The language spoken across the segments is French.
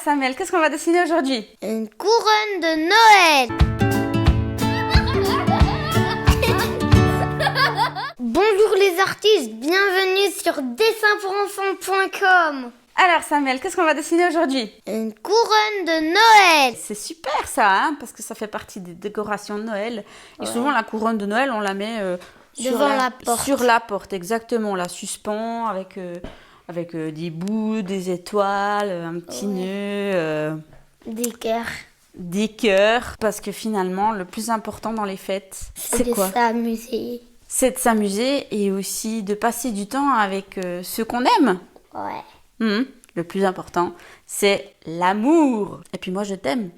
Samuel, qu'est-ce qu'on va dessiner aujourd'hui? Une couronne de Noël. Bonjour les artistes, bienvenue sur dessinpurenfants.com. Alors Samuel, qu'est-ce qu'on va dessiner aujourd'hui? Une couronne de Noël. C'est super ça, hein, parce que ça fait partie des décorations de Noël. Et souvent la couronne de Noël, on la met devant la porte. Sur la porte, exactement. On la suspend avec des bouts, des étoiles, un petit nœud. Des cœurs. Des cœurs. Parce que finalement, le plus important dans les fêtes, c'est quoi? S'amuser. C'est de s'amuser et aussi de passer du temps avec ceux qu'on aime. Ouais. Le plus important, c'est l'amour. Et puis moi, je t'aime.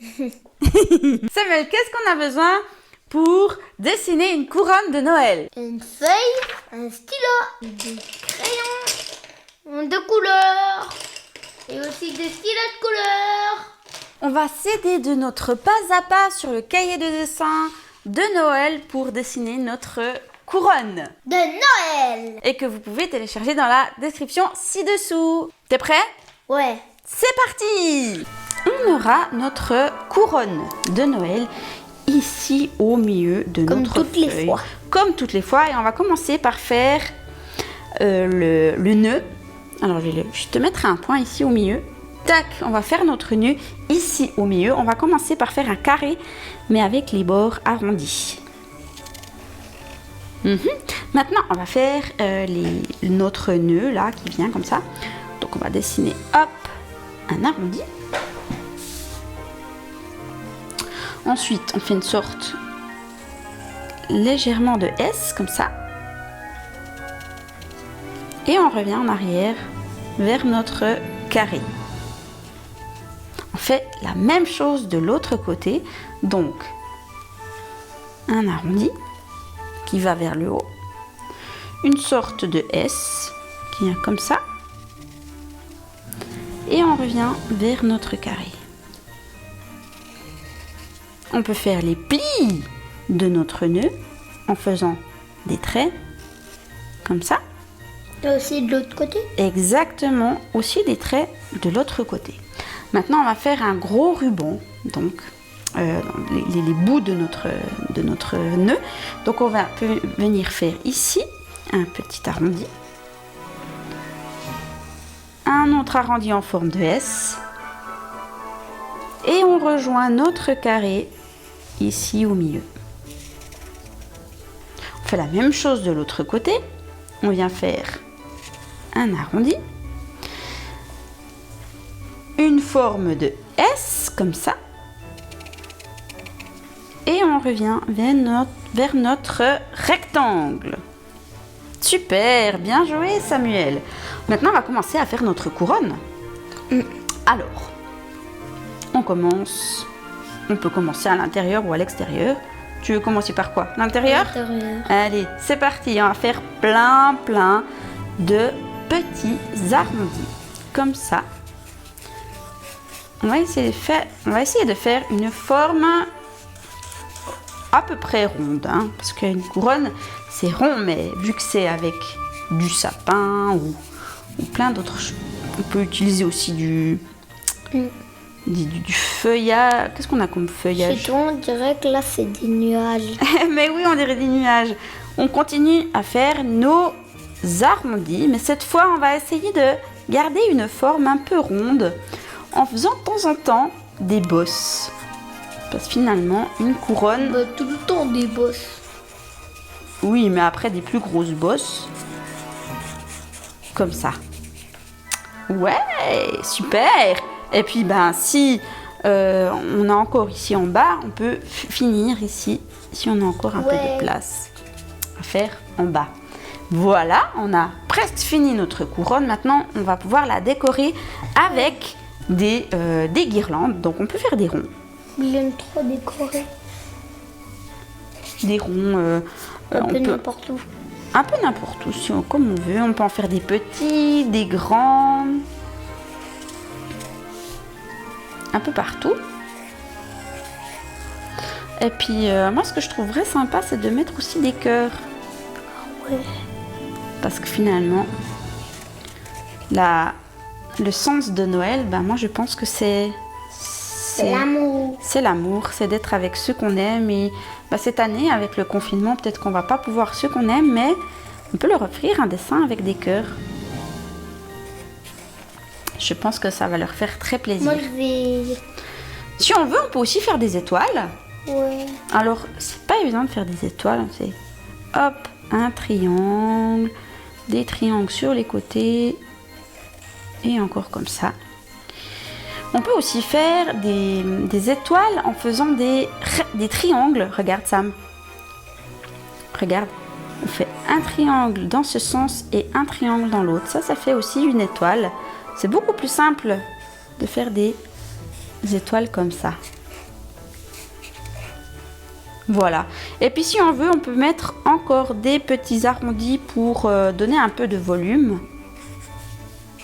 Samuel, qu'est-ce qu'on a besoin pour dessiner une couronne de Noël? Une feuille, un stylo, des crayons de couleur et aussi des stylets de couleur. On va s'aider de notre pas à pas sur le cahier de dessin de Noël pour dessiner notre couronne de Noël et que vous pouvez télécharger dans la description ci-dessous. T'es prêt? Ouais. C'est parti! On aura notre couronne de Noël ici au milieu de Comme notre toutes les feuille. fois. Comme toutes les fois. Et on va commencer par faire le nœud. Alors je vais te mettre un point ici au milieu. Tac, on va faire notre nœud ici au milieu. On va commencer par faire un carré, mais avec les bords arrondis. Maintenant, on va faire notre nœud là qui vient comme ça. Donc on va dessiner, hop, un arrondi. Ensuite, on fait une sorte légèrement de S comme ça. Et on revient en arrière vers notre carré. On fait la même chose de l'autre côté. Donc, un arrondi qui va vers le haut. Une sorte de S qui vient comme ça. Et on revient vers notre carré. On peut faire les plis de notre nœud en faisant des traits comme ça. Et aussi de l'autre côté. Exactement, aussi des traits de l'autre côté. Maintenant, on va faire un gros ruban, donc les bouts de notre nœud. Donc, on va venir faire ici un petit arrondi. Un autre arrondi en forme de S. Et on rejoint notre carré ici au milieu. On fait la même chose de l'autre côté. On vient faire un arrondi. Une forme de S, comme ça. Et on revient vers notre rectangle. Super, bien joué Samuel. Maintenant, on va commencer à faire notre couronne. Alors, on peut commencer à l'intérieur ou à l'extérieur. Tu veux commencer par quoi? L'intérieur? Allez, c'est parti. On va faire plein de petits arrondis. Comme ça. On va essayer de faire une forme à peu près ronde. Parce qu'une couronne, c'est rond. Mais vu que c'est avec du sapin ou plein d'autres choses. On peut utiliser aussi du feuillage. Qu'est-ce qu'on a comme feuillage? C'est tout, on dirait que là c'est des nuages. Mais oui, on dirait des nuages. On continue à faire nos arrondis, mais cette fois on va essayer de garder une forme un peu ronde en faisant de temps en temps des bosses. Parce que finalement, une couronne... tout le temps des bosses. Oui, mais après des plus grosses bosses. Comme ça. Ouais, super. Et puis, si on a encore ici en bas, on peut finir ici, si on a encore un peu de place à faire en bas. Voilà, on a presque fini notre couronne. Maintenant, on va pouvoir la décorer avec des guirlandes. Donc, on peut faire des ronds. Il aime trop décorer. Des ronds... un peu n'importe où. Un peu n'importe où, comme on veut. On peut en faire des petits, des grands... un peu partout. Et puis moi ce que je trouverais sympa, c'est de mettre aussi des cœurs. Ouais. Parce que finalement la le sens de Noël, ben moi je pense que c'est l'amour. C'est l'amour, c'est d'être avec ceux qu'on aime. Et ben, cette année, avec le confinement, peut-être qu'on va pas pouvoir ceux qu'on aime, mais on peut leur offrir un dessin avec des cœurs. Je pense que ça va leur faire très plaisir. Moi, je vais... Si on veut, on peut aussi faire des étoiles. Ouais. Alors, c'est pas évident de faire des étoiles. C'est hop, un triangle, des triangles sur les côtés et encore comme ça. On peut aussi faire des étoiles en faisant des triangles. Regarde Sam. Regarde. On fait un triangle dans ce sens et un triangle dans l'autre. Ça fait aussi une étoile. C'est beaucoup plus simple de faire des étoiles comme ça. Voilà. Et puis si on veut, on peut mettre encore des petits arrondis pour donner un peu de volume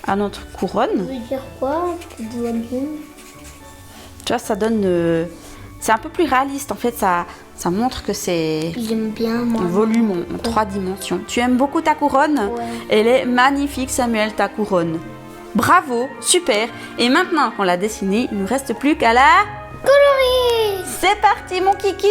à notre couronne. Ça veut dire quoi, petit volume? Tu vois, ça donne... c'est un peu plus réaliste. En fait, ça montre que c'est J'aime bien, moi. un volume en 3 dimensions. Tu aimes beaucoup ta couronne? Ouais. Elle est magnifique, Samuel, ta couronne. Bravo, super. Et maintenant qu'on l'a dessinée, il ne nous reste plus qu'à la... Coloris. C'est parti, mon kiki!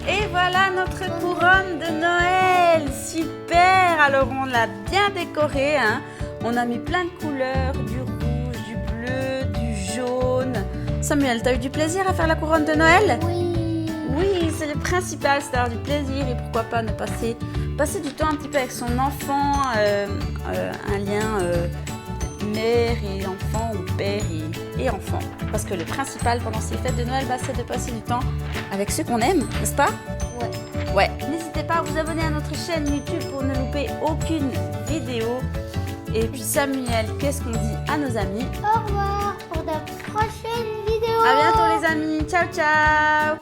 Et voilà notre couronne de Noël. Super. Alors on l'a bien décorée, hein. On a mis plein de couleurs, du rouge, du bleu, du jaune. Samuel, t'as eu du plaisir à faire la couronne de Noël? Oui. Oui, c'est le principal, c'est d'avoir du plaisir et pourquoi pas ne passer du temps un petit peu avec son enfant, un lien mère et enfant ou père et enfant. Parce que le principal pendant ces fêtes de Noël, c'est de passer du temps avec ceux qu'on aime, n'est-ce pas? Ouais. Ouais. N'hésitez pas à vous abonner à notre chaîne YouTube pour ne louper aucune vidéo. Et puis Samuel, qu'est-ce qu'on dit à nos amis? Au revoir pour de prochaines vidéos. À bientôt les amis, ciao ciao.